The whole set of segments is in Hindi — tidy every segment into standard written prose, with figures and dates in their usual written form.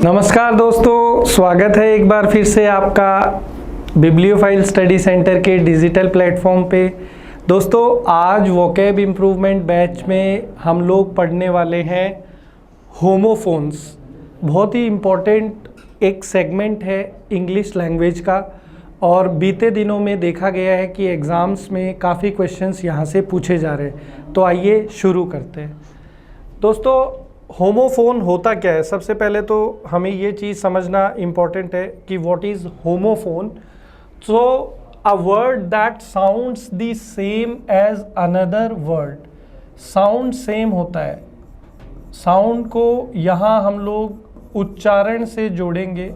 नमस्कार दोस्तों, स्वागत है एक बार फिर से आपका बिब्लियोफाइल स्टडी सेंटर के डिजिटल प्लेटफॉर्म पे। दोस्तों, आज वोकैब इम्प्रूवमेंट बैच में हम लोग पढ़ने वाले हैं होमोफोन्स। बहुत ही इम्पोर्टेंट एक सेगमेंट है इंग्लिश लैंग्वेज का, और बीते दिनों में देखा गया है कि एग्ज़ाम्स में काफ़ी क्वेश्चंस यहाँ से पूछे जा रहे हैं। तो आइए शुरू करते हैं। दोस्तों, होमोफोन होता क्या है? सबसे पहले तो हमें ये चीज़ समझना इम्पॉर्टेंट है कि what is homophone. So a word that sounds the same as another word. Sound same होता है। साउंड को यहाँ हम लोग उच्चारण से जोड़ेंगे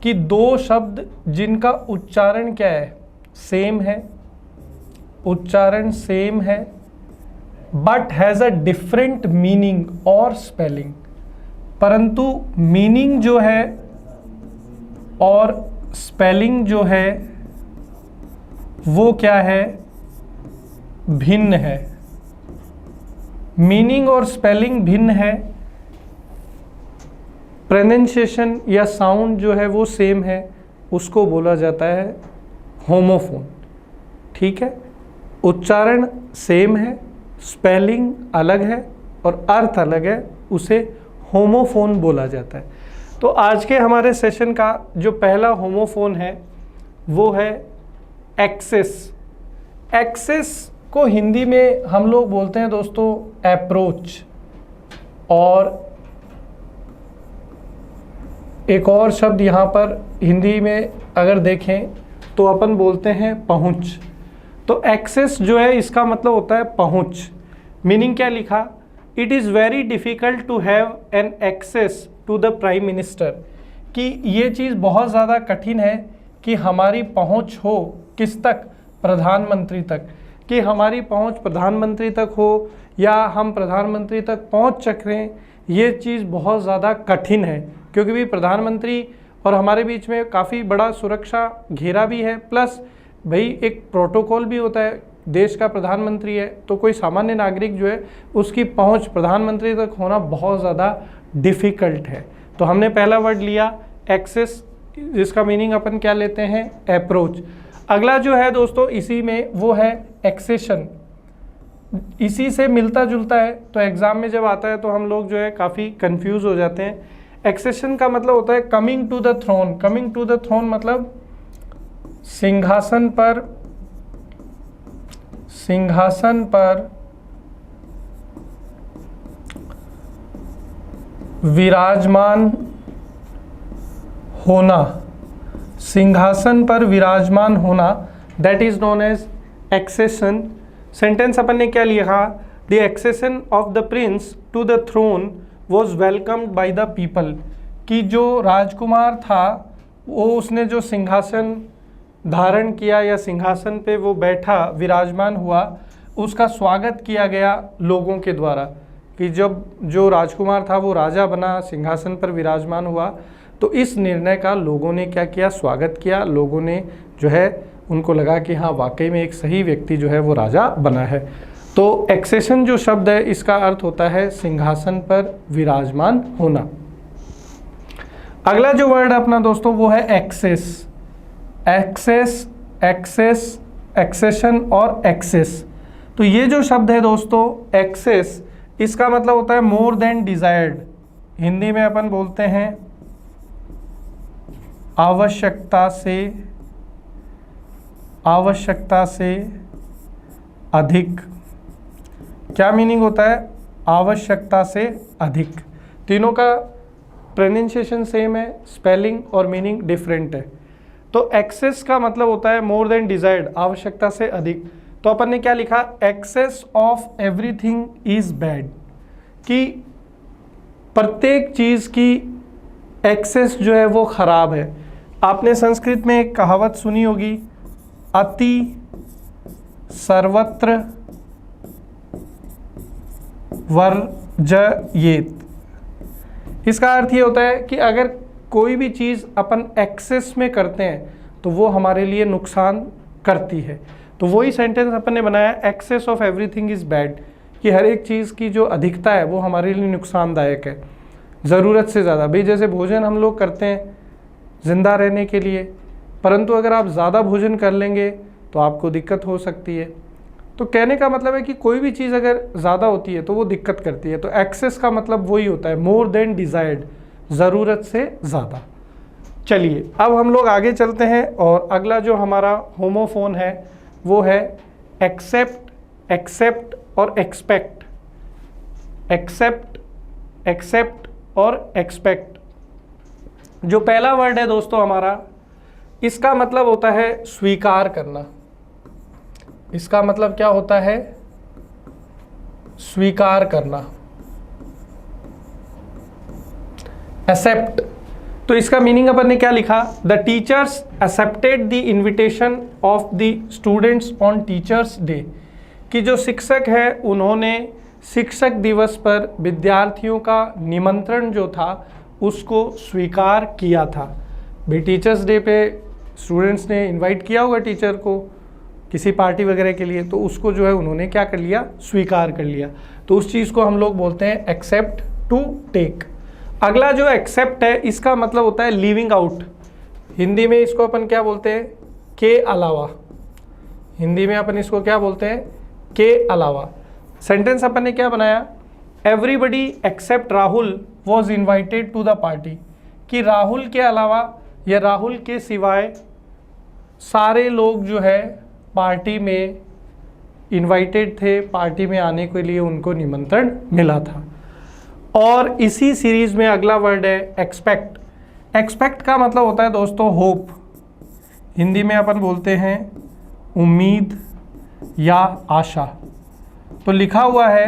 कि दो शब्द जिनका उच्चारण क्या है, सेम है, उच्चारण सेम है, but has a different meaning और स्पेलिंग। परंतु मीनिंग जो है और स्पेलिंग जो है वो क्या है, भिन्न है। मीनिंग और स्पेलिंग भिन्न है, प्रोनाउंसिएशन या साउंड जो है वो सेम है, उसको बोला जाता है होमोफोन। ठीक है, उच्चारण सेम है, स्पेलिंग अलग है और अर्थ अलग है, उसे होमोफोन बोला जाता है। तो आज के हमारे सेशन का जो पहला होमोफोन है वो है एक्सेस। एक्सेस को हिंदी में हम लोग बोलते हैं दोस्तों अप्रोच, और एक और शब्द यहाँ पर हिंदी में अगर देखें तो अपन बोलते हैं पहुँच। तो एक्सेस जो है इसका मतलब होता है पहुंच। मीनिंग क्या लिखा? It is very difficult to have an access to the prime minister, कि ये चीज़ बहुत ज़्यादा कठिन है कि हमारी पहुंच हो किस तक, प्रधानमंत्री तक, कि हमारी पहुंच प्रधानमंत्री तक हो या हम प्रधानमंत्री तक पहुंच सकें। ये चीज़ बहुत ज़्यादा कठिन है, क्योंकि भी प्रधानमंत्री और हमारे बीच में काफ़ी बड़ा सुरक्षा घेरा भी है, प्लस भाई एक प्रोटोकॉल भी होता है। देश का प्रधानमंत्री है तो कोई सामान्य नागरिक जो है उसकी पहुंच प्रधानमंत्री तक होना बहुत ज़्यादा डिफ़िकल्ट है। तो हमने पहला वर्ड लिया एक्सेस, जिसका मीनिंग अपन क्या लेते हैं, अप्रोच। अगला जो है दोस्तों इसी में वो है एक्सेशन। इसी से मिलता जुलता है, तो एग्ज़ाम में जब आता है तो हम लोग जो है काफ़ी कंफ्यूज हो जाते हैं। एक्सेशन का मतलब होता है coming to the throne. Coming to the throne मतलब सिंहासन पर विराजमान होना। सिंहासन पर विराजमान होना, that is known as accession. Sentence अपन ने क्या लिखा? The accession of the prince to the throne was welcomed by the people. कि जो राजकुमार था वो, उसने जो सिंहासन धारण किया या सिंहासन पे वो बैठा, विराजमान हुआ, उसका स्वागत किया गया लोगों के द्वारा। कि जब जो राजकुमार था वो राजा बना, सिंहासन पर विराजमान हुआ, तो इस निर्णय का लोगों ने क्या किया, स्वागत किया। लोगों ने जो है उनको लगा कि हाँ वाकई में एक सही व्यक्ति जो है वो राजा बना है। तो एक्सेशन जो शब्द है इसका अर्थ होता है सिंहासन पर विराजमान होना। अगला जो वर्ड अपना दोस्तों वो है एक्सेस। एक्सेस, एक्सेस, एक्सेशन और एक्सेस। तो ये जो शब्द है दोस्तों एक्सेस, इसका मतलब होता है मोर देन डिजायर्ड। हिंदी में अपन बोलते हैं आवश्यकता से अधिक। क्या मीनिंग होता है? आवश्यकता से अधिक। तीनों का प्रोनाउंसिएशन सेम है, स्पेलिंग और मीनिंग डिफरेंट है। तो एक्सेस का मतलब होता है मोर देन डिजायर्ड, आवश्यकता से अधिक। तो अपन ने क्या लिखा? Excess of everything is bad. कि प्रत्येक चीज़ की एक्सेस जो है वो खराब है। आपने संस्कृत में एक कहावत सुनी होगी, अति सर्वत्र वर्जयेत। इसका अर्थ ये होता है कि अगर कोई भी चीज़ अपन एक्सेस में करते हैं तो वो हमारे लिए नुकसान करती है। तो वही सेंटेंस अपन ने बनाया, excess of everything is bad, कि हर एक चीज़ की जो अधिकता है वो हमारे लिए नुकसानदायक है। ज़रूरत से ज़्यादा। भाई जैसे भोजन हम लोग करते हैं ज़िंदा रहने के लिए, परंतु अगर आप ज़्यादा भोजन कर लेंगे तो आपको दिक्कत हो सकती है। तो कहने का मतलब है कि कोई भी चीज़ अगर ज़्यादा होती है तो वो दिक्कत करती है। तो एक्सेस का मतलब वही होता है, मोर देन डिज़ायर्ड, ज़रूरत से ज़्यादा। चलिए अब हम लोग आगे चलते हैं और अगला जो हमारा होमोफोन है वो है एक्सेप्ट, एक्सेप्ट और एक्सपेक्ट। एक्सेप्ट, एक्सेप्ट और एक्सपेक्ट। जो पहला वर्ड है दोस्तों हमारा, इसका मतलब होता है स्वीकार करना। इसका मतलब क्या होता है? स्वीकार करना, एक्सेप्ट। तो इसका मीनिंग अपन ने क्या लिखा? The teachers accepted the invitation of the students on teachers day. कि जो शिक्षक है उन्होंने शिक्षक दिवस पर विद्यार्थियों का निमंत्रण जो था उसको स्वीकार किया था। भाई टीचर्स डे पे स्टूडेंट्स ने इनवाइट किया होगा टीचर को किसी पार्टी वगैरह के लिए, तो उसको जो है उन्होंने क्या कर लिया? स्वीकार कर लिया। तो उस चीज़ को हम लोग बोलते हैं एक्सेप्ट, टू टेक। अगला जो एक्सेप्ट है इसका मतलब होता है लीविंग आउट। हिंदी में इसको अपन क्या बोलते हैं? के अलावा। हिंदी में अपन इसको क्या बोलते हैं? के अलावा। सेंटेंस अपन ने क्या बनाया? Everybody except Rahul was invited to the party. कि राहुल के अलावा या राहुल के सिवाय सारे लोग जो है पार्टी में इनवाइटेड थे, पार्टी में आने के लिए उनको निमंत्रण मिला था। और इसी सीरीज में अगला वर्ड है एक्सपेक्ट। एक्सपेक्ट का मतलब होता है दोस्तों होप। हिंदी में अपन बोलते हैं उम्मीद या आशा। तो लिखा हुआ है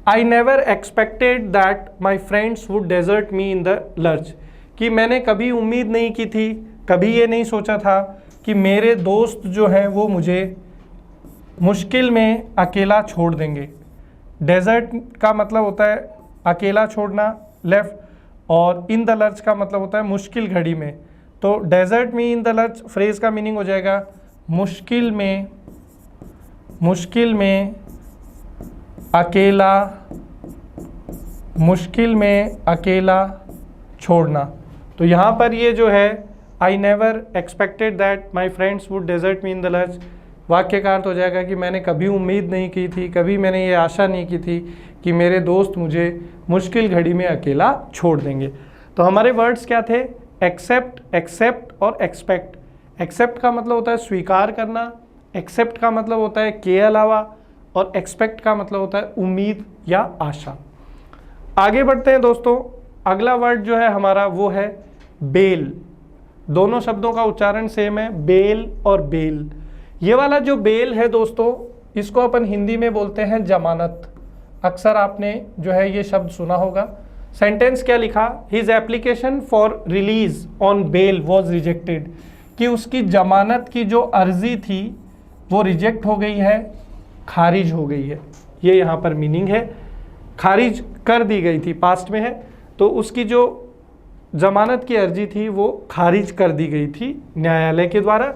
I never expected that my friends would desert me in the lunch. कि मैंने कभी उम्मीद नहीं की थी, कभी ये नहीं सोचा था कि मेरे दोस्त जो हैं वो मुझे मुश्किल में अकेला छोड़ देंगे। डेजर्ट का मतलब होता है अकेला छोड़ना, लेफ्ट, और इन द लर्च का मतलब होता है मुश्किल घड़ी में। तो desert me in the lurch phrase का मीनिंग हो जाएगा मुश्किल में, मुश्किल में अकेला, मुश्किल में अकेला छोड़ना। तो यहाँ पर ये जो है I never expected that my friends would desert me in the lunch, वाक्य का अर्थ हो जाएगा कि मैंने कभी उम्मीद नहीं की थी, कभी मैंने ये आशा नहीं की थी कि मेरे दोस्त मुझे मुश्किल घड़ी में अकेला छोड़ देंगे। तो हमारे वर्ड्स क्या थे? एक्सेप्ट, एक्सेप्ट और एक्सपेक्ट। एक्सेप्ट का मतलब होता है स्वीकार करना, एक्सेप्ट का मतलब होता है के अलावा, और एक्सपेक्ट का मतलब होता है उम्मीद या आशा। आगे बढ़ते हैं दोस्तों। अगला वर्ड जो है हमारा वो है बेल। दोनों शब्दों का उच्चारण सेम है, बेल और बेल। ये वाला जो बेल है दोस्तों, इसको अपन हिंदी में बोलते हैं जमानत। अक्सर आपने जो है ये शब्द सुना होगा। सेंटेंस क्या लिखा? His application for release on bail was rejected. कि उसकी जमानत की जो अर्जी थी वो रिजेक्ट हो गई है, खारिज हो गई है। ये यहाँ पर मीनिंग है, खारिज कर दी गई थी, पास्ट में है। तो उसकी जो जमानत की अर्जी थी वो खारिज कर दी गई थी न्यायालय के द्वारा।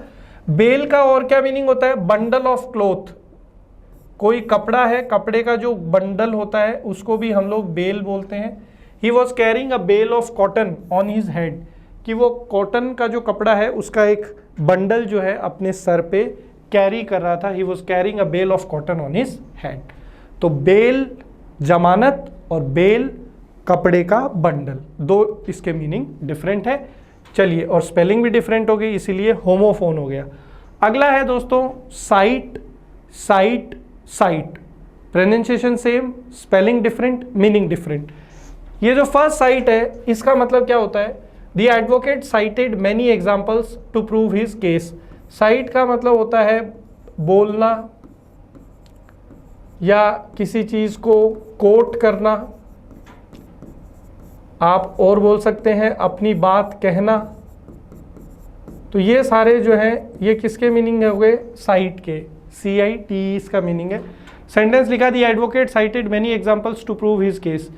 बेल का और क्या मीनिंग होता है? Bundle of cloth. कोई कपड़ा है, कपड़े का जो बंडल होता है उसको भी हम लोग बेल बोलते हैं। He was carrying a bale of cotton on his head. कि वो कॉटन का जो कपड़ा है उसका एक बंडल जो है अपने सर पे कैरी कर रहा था। He was carrying a bale of cotton on his head. तो बेल जमानत और बेल कपड़े का बंडल, दो इसके मीनिंग डिफरेंट है। चलिए, और स्पेलिंग भी डिफरेंट हो गई, इसीलिए होमोफोन हो गया। अगला है दोस्तों site, site, site. Pronunciation same, spelling different, meaning different. ये जो फर्स्ट साइट है इसका मतलब क्या होता है? The advocate cited many examples to prove his case. Cite का मतलब होता है बोलना या किसी चीज़ को कोट करना। आप और बोल सकते हैं अपनी बात कहना। तो ये सारे जो हैं ये किसके मीनिंग हो गए? साइट के, CIT इसका मीनिंग है। सेंटेंस लिखा the advocate cited many examples to prove his case.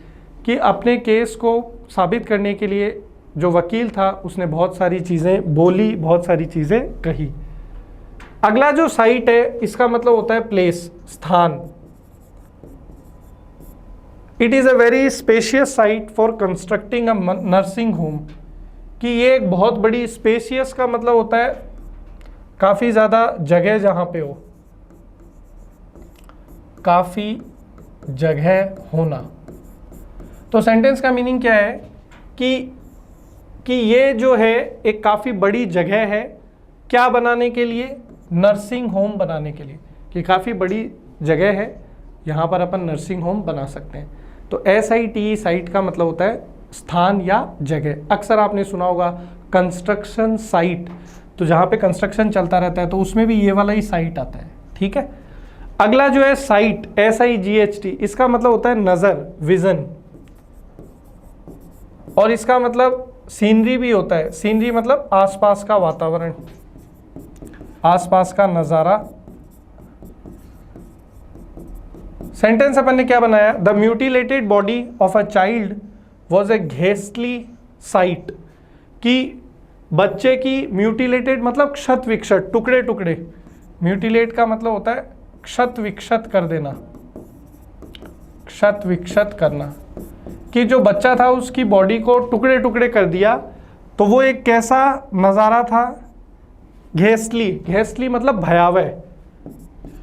कि अपने केस को साबित करने के लिए जो वकील था उसने बहुत सारी चीज़ें बोली, बहुत सारी चीज़ें कही। अगला जो साइट है इसका मतलब होता है प्लेस, स्थान। It is a very spacious site for constructing a nursing home, कि ये एक बहुत बड़ी, स्पेशियस का मतलब होता है काफ़ी ज़्यादा जगह जहाँ पे हो, काफ़ी जगह होना। तो सेंटेंस का मीनिंग क्या है कि ये जो है एक काफ़ी बड़ी जगह है, क्या बनाने के लिए, नर्सिंग होम बनाने के लिए, कि काफ़ी बड़ी जगह है, यहाँ पर अपन नर्सिंग होम बना सकते हैं। तो SIT साइट का मतलब होता है स्थान या जगह। अक्सर आपने सुना होगा कंस्ट्रक्शन साइट, तो जहाँ पे कंस्ट्रक्शन चलता रहता है तो उसमें भी ये वाला ही साइट आता है, ठीक है। अगला जो है साइट, SIGHT, इसका मतलब होता है नज़र, विजन, और इसका मतलब सीनरी भी होता है। सीनरी मतलब आसपास का वातावरण, आसपास का नज़ारा। सेंटेंस अपन ने क्या बनाया, the mutilated body of a child was a ghastly sight, कि बच्चे की म्यूटिलेटेड मतलब क्षत विक्षत, टुकड़े टुकड़े। म्यूटिलेट का मतलब होता है क्षत विक्षत कर देना, क्षत विक्षत करना, कि जो बच्चा था उसकी बॉडी को टुकड़े टुकड़े कर दिया। तो वो एक कैसा नज़ारा था, घेस्टली। घेस्टली मतलब भयावह,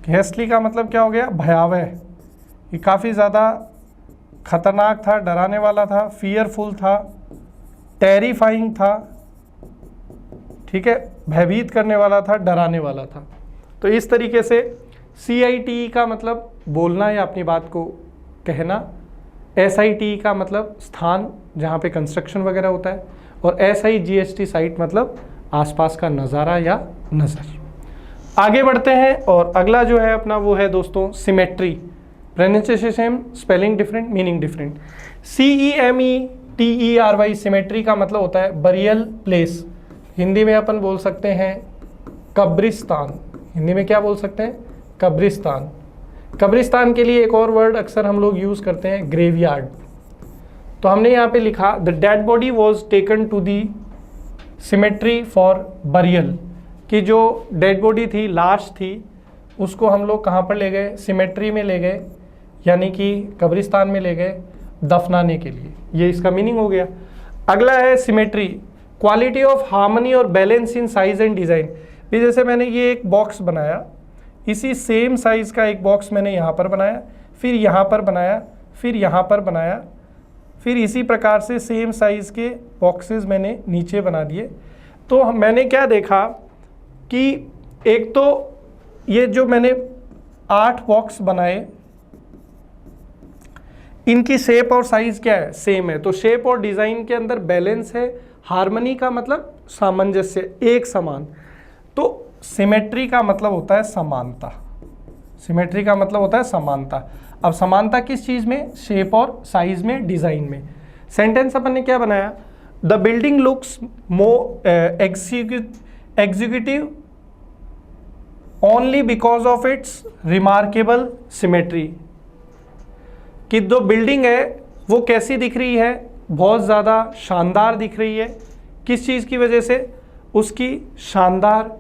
घेस्टली का मतलब क्या हो गया, भयावह। ये काफ़ी ज़्यादा खतरनाक था, डराने वाला था, फियरफुल था, टेरिफाइंग था, ठीक है, भयभीत करने वाला था, डराने वाला था। तो इस तरीके से CITE का मतलब बोलना या अपनी बात को कहना, SITE का मतलब स्थान जहाँ पे कंस्ट्रक्शन वगैरह होता है, और SIGHT साइट मतलब आसपास का नज़ारा या नज़र। आगे बढ़ते हैं और अगला जो है अपना वो है दोस्तों symmetry. Pronunciation same, spelling different, meaning different. CEMETRY symmetry का मतलब होता है बरियल प्लेस। हिंदी में अपन बोल सकते हैं कब्रिस्तान। हिंदी में क्या बोल सकते हैं, कब्रिस्तान। कब्रिस्तान के लिए एक और वर्ड अक्सर हम लोग यूज़ करते हैं, ग्रेवयार्ड। तो हमने यहाँ पे लिखा the dead body was taken to the cemetery for burial, कि जो डेड बॉडी थी, लाश थी, उसको हम लोग कहाँ पर ले गए, सिमेट्री में ले गए, यानी कि कब्रिस्तान में ले गए दफनाने के लिए। ये इसका मीनिंग हो गया। अगला है सिमेट्री, क्वालिटी ऑफ हार्मनी और balance in size and design. भी जैसे मैंने ये एक बॉक्स बनाया, इसी सेम साइज़ का एक बॉक्स मैंने यहाँ पर बनाया, फिर यहाँ पर बनाया, फिर यहाँ पर बनाया, फिर इसी प्रकार से सेम साइज़ के बॉक्सेस मैंने नीचे बना दिए। तो मैंने क्या देखा कि एक तो ये जो मैंने 8 बॉक्स बनाए, इनकी शेप और साइज़ क्या है, सेम है। तो शेप और डिज़ाइन के अंदर बैलेंस है। हार्मनी का मतलब सामंजस्य, एक समान। तो सिमेट्री का मतलब होता है समानता। सिमेट्री का मतलब होता है समानता। अब समानता किस चीज़ में, शेप और साइज में, डिज़ाइन में। सेंटेंस अपन ने क्या बनाया, the building looks more executive only because of its remarkable symmetry, कि जो बिल्डिंग है वो कैसी दिख रही है, बहुत ज़्यादा शानदार दिख रही है। किस चीज़ की वजह से, उसकी शानदार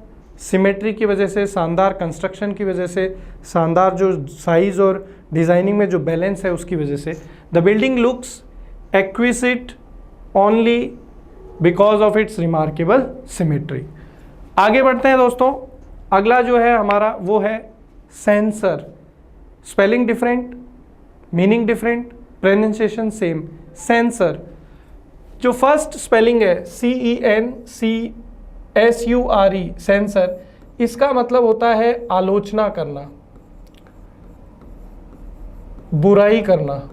सिमेट्री की वजह से, शानदार कंस्ट्रक्शन की वजह से, शानदार जो साइज़ और डिज़ाइनिंग में जो बैलेंस है उसकी वजह से। The building looks exquisite only because of its remarkable symmetry. आगे बढ़ते हैं दोस्तों। अगला जो है हमारा वो है sensor. Spelling different, meaning different, pronunciation same. Sensor, जो फर्स्ट स्पेलिंग है CENCSURE, सेंसर, इसका मतलब होता है आलोचना करना, बुराई करना।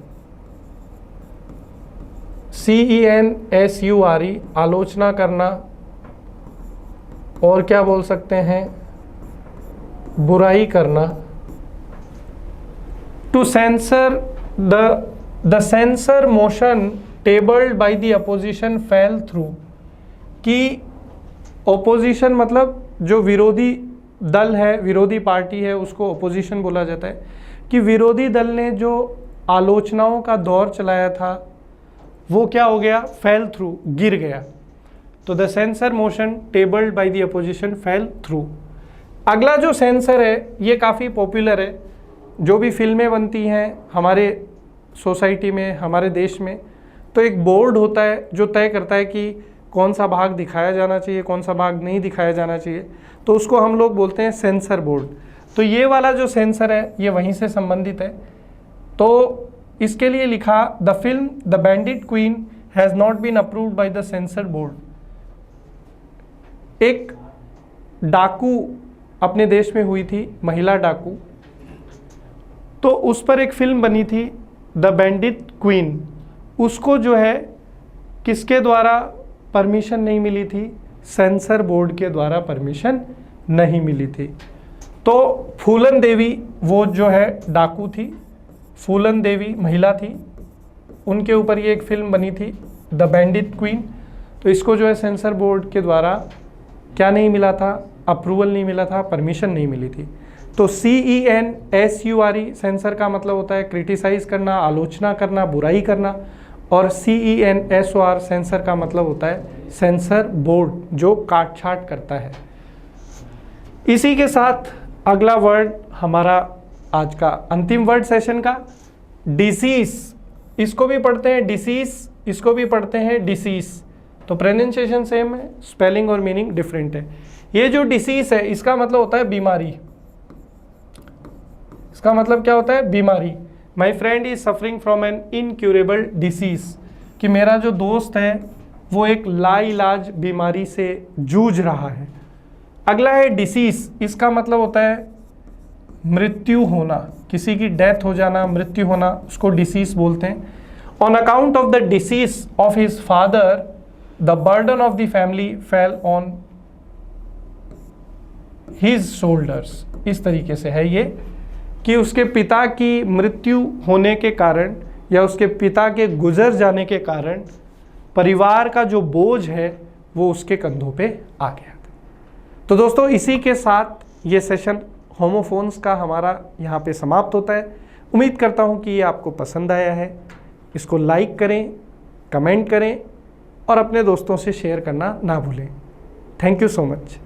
CENSURE, आलोचना करना, और क्या बोल सकते हैं, बुराई करना। To sensor the censure motion tabled by the opposition fail through, कि ओपोजिशन मतलब जो विरोधी दल है, विरोधी पार्टी है, उसको ओपोजिशन बोला जाता है, कि विरोधी दल ने जो आलोचनाओं का दौर चलाया था वो क्या हो गया, फेल थ्रू, गिर गया। तो the censure motion tabled by the opposition fail through. अगला जो सेंसर है ये काफ़ी पॉपुलर है, जो भी फिल्में बनती हैं, हमारे सोसाइटी में, हमारे देश में, तो एक बोर्ड होता है जो तय करता है कि कौन सा भाग दिखाया जाना चाहिए, कौन सा भाग नहीं दिखाया जाना चाहिए, तो उसको हम लोग बोलते हैं सेंसर बोर्ड। तो ये वाला जो सेंसर है ये वहीं से संबंधित है। तो इसके लिए लिखा, the film the bandit queen has not been approved by the censor board. एक डाकू अपने देश में हुई थी, महिला डाकू, तो उस पर एक फिल्म बनी थी द बैंडिट क्वीन। उसको जो है किसके द्वारा परमिशन नहीं मिली थी? सेंसर बोर्ड के द्वारा परमिशन नहीं मिली थी। तो फूलन देवी वो जो है डाकू थी, फूलन देवी महिला थी, उनके ऊपर ये एक फिल्म बनी थी द बैंडिट क्वीन। तो इसको जो है सेंसर बोर्ड के द्वारा क्या नहीं मिला था? अप्रूवल नहीं मिला था, परमिशन नहीं मिली थी। तो CENSURE सेंसर का मतलब होता है क्रिटिसाइज करना, आलोचना करना, बुराई करना, और CENSOR सेंसर का मतलब होता है सेंसर बोर्ड जो काट छाट करता है। इसी के साथ अगला वर्ड हमारा आज का अंतिम वर्ड सेशन का, डिसीज। इसको भी पढ़ते हैं डिसीज, इसको भी पढ़ते हैं डिसीज। तो प्रोनाउंसिएशन सेम है, स्पेलिंग और मीनिंग डिफरेंट है। ये जो डिसीज है इसका मतलब होता है बीमारी। इसका मतलब क्या होता है? बीमारी। My friend is suffering from an incurable disease, कि मेरा जो दोस्त है वो एक लाइलाज बीमारी से जूझ रहा है। अगला है डिसीज, इसका मतलब होता है मृत्यु होना, किसी की डेथ हो जाना, मृत्यु होना, उसको डिसीज बोलते हैं। On account of the disease of his father the burden of the family fell on his shoulders. इस तरीके से है ये कि उसके पिता की मृत्यु होने के कारण या उसके पिता के गुजर जाने के कारण परिवार का जो बोझ है वो उसके कंधों पे आ गया। तो दोस्तों इसी के साथ ये सेशन होमोफोन्स का हमारा यहाँ पे समाप्त होता है। उम्मीद करता हूँ कि ये आपको पसंद आया है। इसको लाइक करें, कमेंट करें और अपने दोस्तों से शेयर करना ना भूलें। Thank you so much.